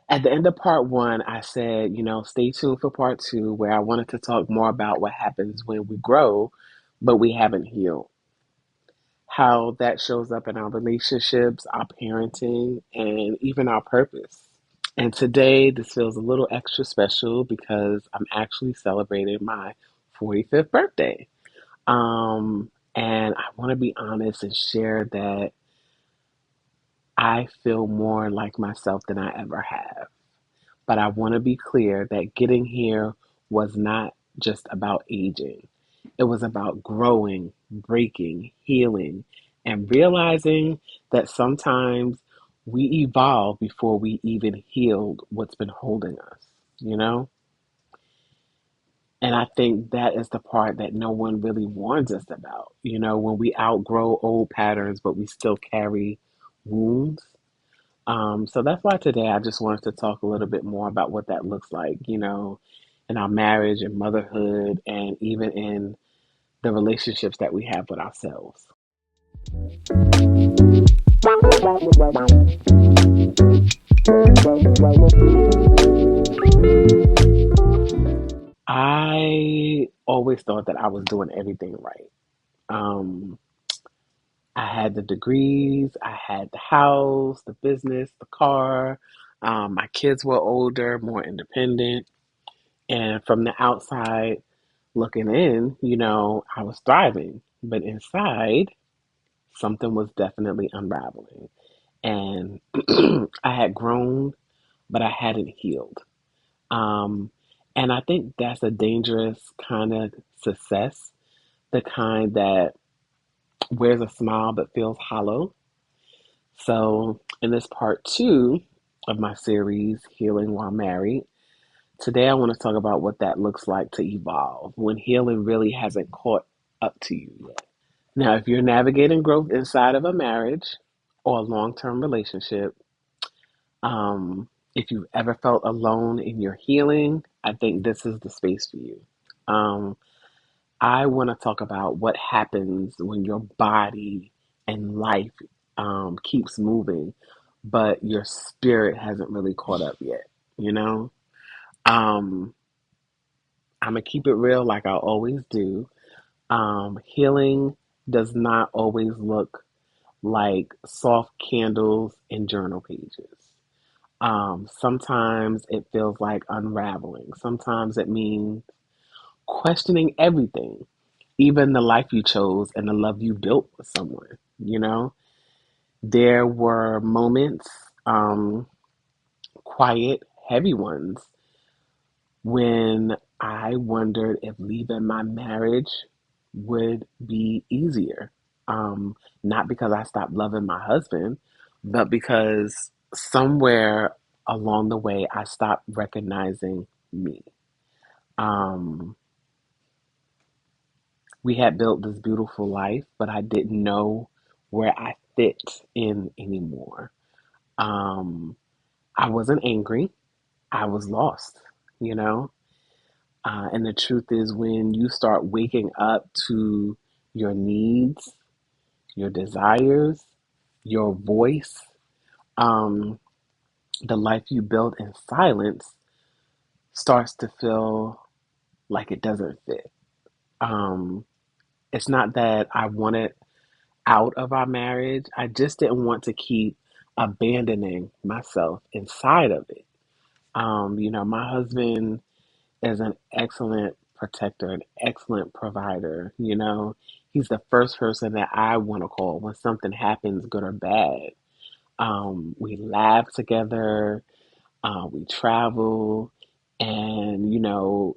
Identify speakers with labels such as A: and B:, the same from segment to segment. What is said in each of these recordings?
A: At the end of part one, I said, stay tuned for part two, where I wanted to talk more about what happens when we grow, but we haven't healed. How that shows up in our relationships, our parenting, and even our purpose. And today, this feels a little extra special because I'm actually celebrating my 45th birthday. And I want to be honest and share that I feel more like myself than I ever have. But I want to be clear that getting here was not just about aging. It was about growing, breaking, healing, and realizing that sometimes we evolve before we even healed what's been holding us, you know? And I think that is the part that no one really warns us about. When we outgrow old patterns, but we still carry wounds. So that's why today I just wanted to talk a little bit more about what that looks like, in our marriage and motherhood, and even in the relationships that we have with ourselves. I always thought that I was doing everything right. Um, I had the degrees, I had the house, the business, the car. My kids were older, more independent. And from the outside looking in, I was thriving. But inside, something was definitely unraveling. And I had grown, but I hadn't healed. Um, and I think that's a dangerous kind of success, the kind that wears a smile but feels hollow. So, in this part two of my series, Healing While Married, today I want to talk about what that looks like to evolve when healing really hasn't caught up to you yet. Now, if you're navigating growth inside of a marriage or a long term relationship, if you've ever felt alone in your healing, I think this is the space for you. Um, I want to talk about what happens when your body and life keeps moving, but your spirit hasn't really caught up yet, you know? Um, I'm going to keep it real like I always do. Healing does not always look like soft candles and journal pages. Sometimes it feels like unraveling. Sometimes it means questioning everything, even the life you chose and the love you built with someone. There were moments, quiet, heavy ones, when I wondered if leaving my marriage would be easier. Not because I stopped loving my husband, but because somewhere along the way I stopped recognizing me. Um, we had built this beautiful life, but I didn't know where I fit in anymore. Um, I wasn't angry, I was lost, you know? And the truth is, when you start waking up to your needs, your desires, your voice, um, the life you build in silence starts to feel like it doesn't fit. Um, it's not that I wanted out of our marriage, I just didn't want to keep abandoning myself inside of it. My husband is an excellent protector, an excellent provider. He's the first person that I want to call when something happens, good or bad. We laugh together, we travel, and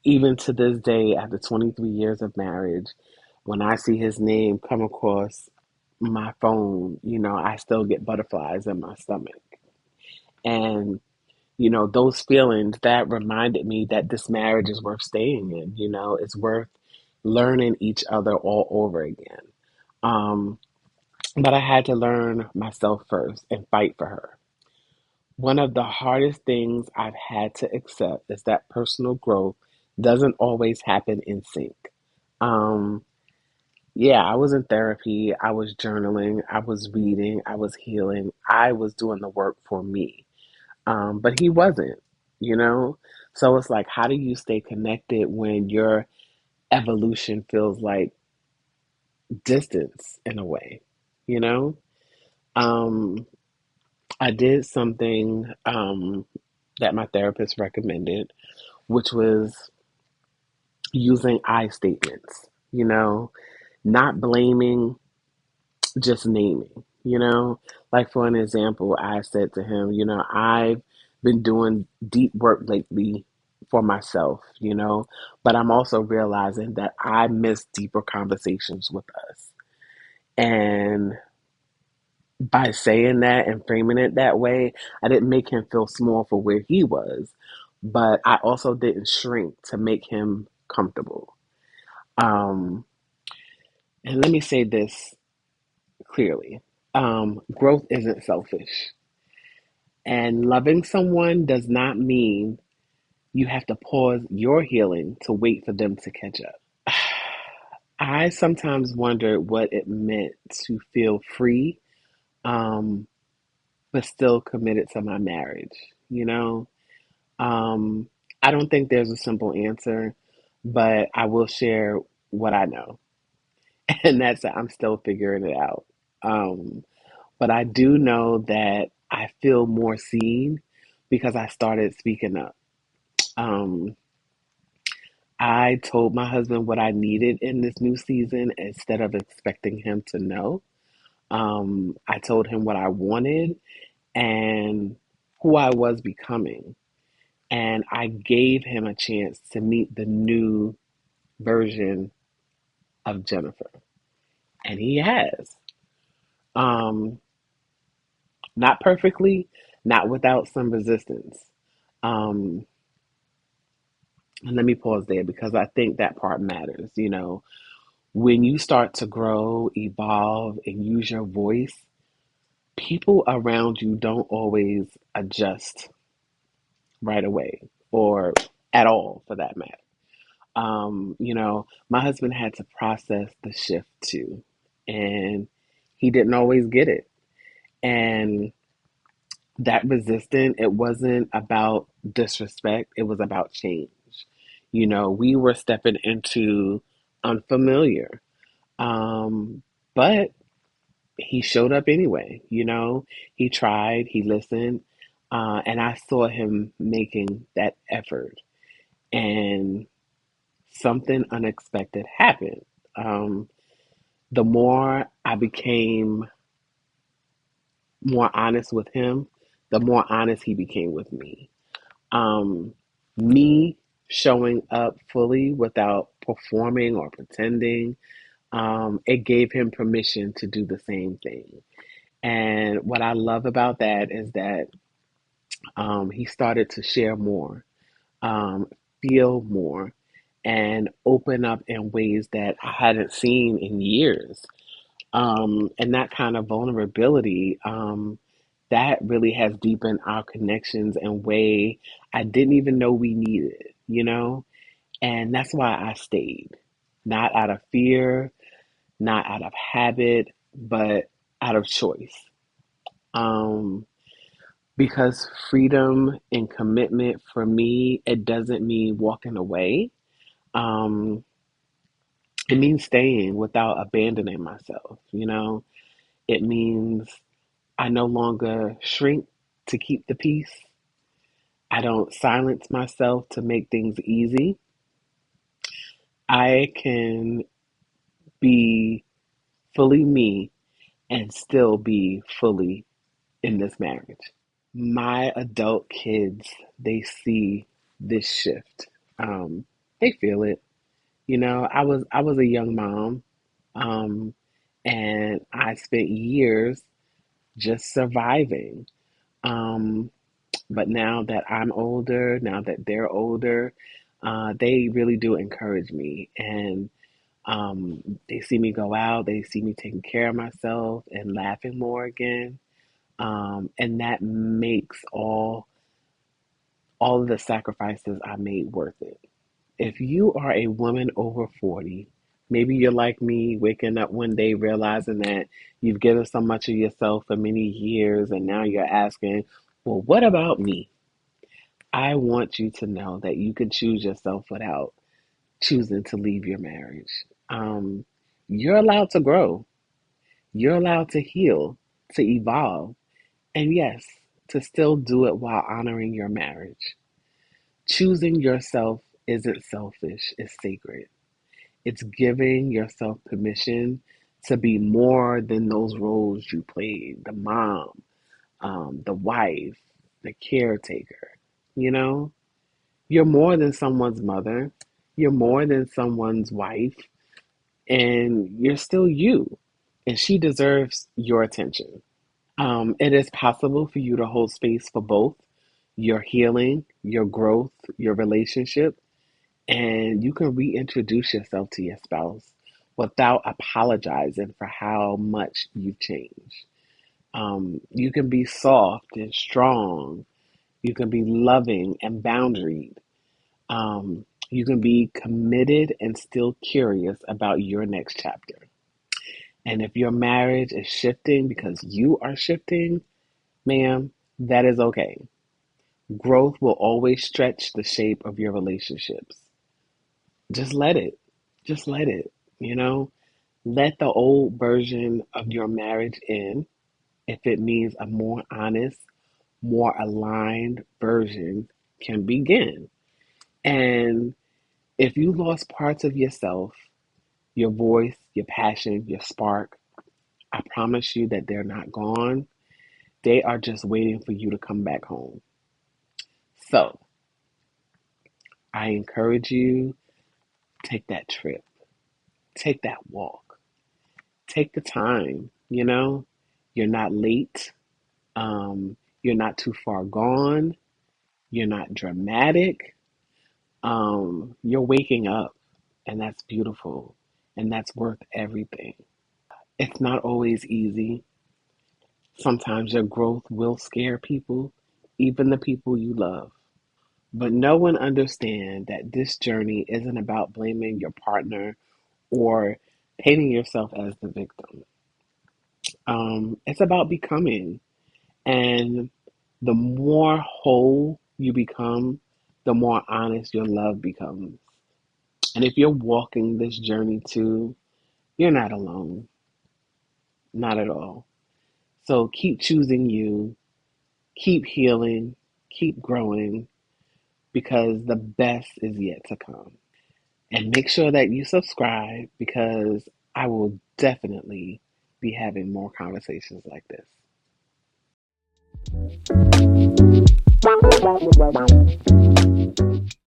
A: even to this day, after 23 years of marriage, when I see his name come across my phone, I still get butterflies in my stomach. And those feelings that reminded me that this marriage is worth staying in. It's worth learning each other all over again. Um, but I had to learn myself first and fight for her. One of the hardest things I've had to accept is that personal growth doesn't always happen in sync. Um, yeah, I was in therapy, I was journaling, I was reading, I was healing, I was doing the work for me. but he wasn't, you know? So it's like, how do you stay connected when your evolution feels like distance in a way, you know? Um, I did something that my therapist recommended, which was using I statements, not blaming, just naming, Like for an example, I said to him, I've been doing deep work lately for myself, but I'm also realizing that I miss deeper conversations with us. And by saying that and framing it that way, I didn't make him feel small for where he was, but I also didn't shrink to make him comfortable. Um, and let me say this clearly. Growth isn't selfish. And loving someone does not mean you have to pause your healing to wait for them to catch up. I sometimes wondered what it meant to feel free, um, but still committed to my marriage. You know, um, I don't think there's a simple answer, but I will share what I know, and that's that I'm still figuring it out. Um, but I do know that I feel more seen because I started speaking up. Um, I told my husband what I needed in this new season instead of expecting him to know. I told him what I wanted and who I was becoming. And I gave him a chance to meet the new version of Jennifer. And he has. Um, Not perfectly, not without some resistance. Um, and let me pause there because I think that part matters. When you start to grow, evolve, and use your voice, people around you don't always adjust right away or at all for that matter. My husband had to process the shift too, and he didn't always get it. And that resistance, it wasn't about disrespect, it was about change. We were stepping into unfamiliar. Um, but he showed up anyway, he tried, he listened, and I saw him making that effort. And something unexpected happened. Um, the more I became more honest with him, the more honest he became with me. Um, Me showing up fully without performing or pretending, it gave him permission to do the same thing. And what I love about that is that he started to share more, um, feel more, and open up in ways that I hadn't seen in years. And that kind of vulnerability, that really has deepened our connections in a way I didn't even know we needed. And that's why I stayed, not out of fear, not out of habit, but out of choice. Um, because freedom and commitment for me, it doesn't mean walking away. Um, it means staying without abandoning myself. It means I no longer shrink to keep the peace. I don't silence myself to make things easy. I can be fully me and still be fully in this marriage. My adult kids, they see this shift. They feel it. I was a young mom, um, and I spent years just surviving. Um, but now that I'm older, now that they're older, they really do encourage me, and they see me go out, they see me taking care of myself and laughing more again, and that makes all of the sacrifices I made worth it. If you are a woman over 40, maybe you're like me, waking up one day realizing that you've given so much of yourself for many years, and now you're asking, Well, what about me? I want you to know that you can choose yourself without choosing to leave your marriage. You're allowed to grow, you're allowed to heal, to evolve, and yes, to still do it while honoring your marriage. Choosing yourself isn't selfish, it's sacred. It's giving yourself permission to be more than those roles you played, the mom, the wife, the caretaker. You know, you're more than someone's mother, you're more than someone's wife, and you're still you. And she deserves your attention. It is possible for you to hold space for both your healing, your growth, your relationship, and you can reintroduce yourself to your spouse without apologizing for how much you've changed. You can be soft and strong. You can be loving and boundaried. You can be committed and still curious about your next chapter. And if your marriage is shifting because you are shifting, ma'am, that is okay. Growth will always stretch the shape of your relationships. Just let it. Just let it. You know, let the old version of your marriage in if it means a more honest, more aligned version can begin. And if you lost parts of yourself, your voice, your passion, your spark, I promise you that they're not gone. They are just waiting for you to come back home. So I encourage you, take that trip, take that walk, take the time. You're not late. You're not too far gone. You're not dramatic. You're waking up, and that's beautiful, and that's worth everything. It's not always easy. Sometimes your growth will scare people, even the people you love. But know and understand that this journey isn't about blaming your partner or painting yourself as the victim. It's about becoming. And the more whole you become, the more honest your love becomes. And if you're walking this journey too, you're not alone. Not at all. So keep choosing you, keep healing, keep growing, because the best is yet to come. And make sure that you subscribe because I will definitely be having more conversations like this.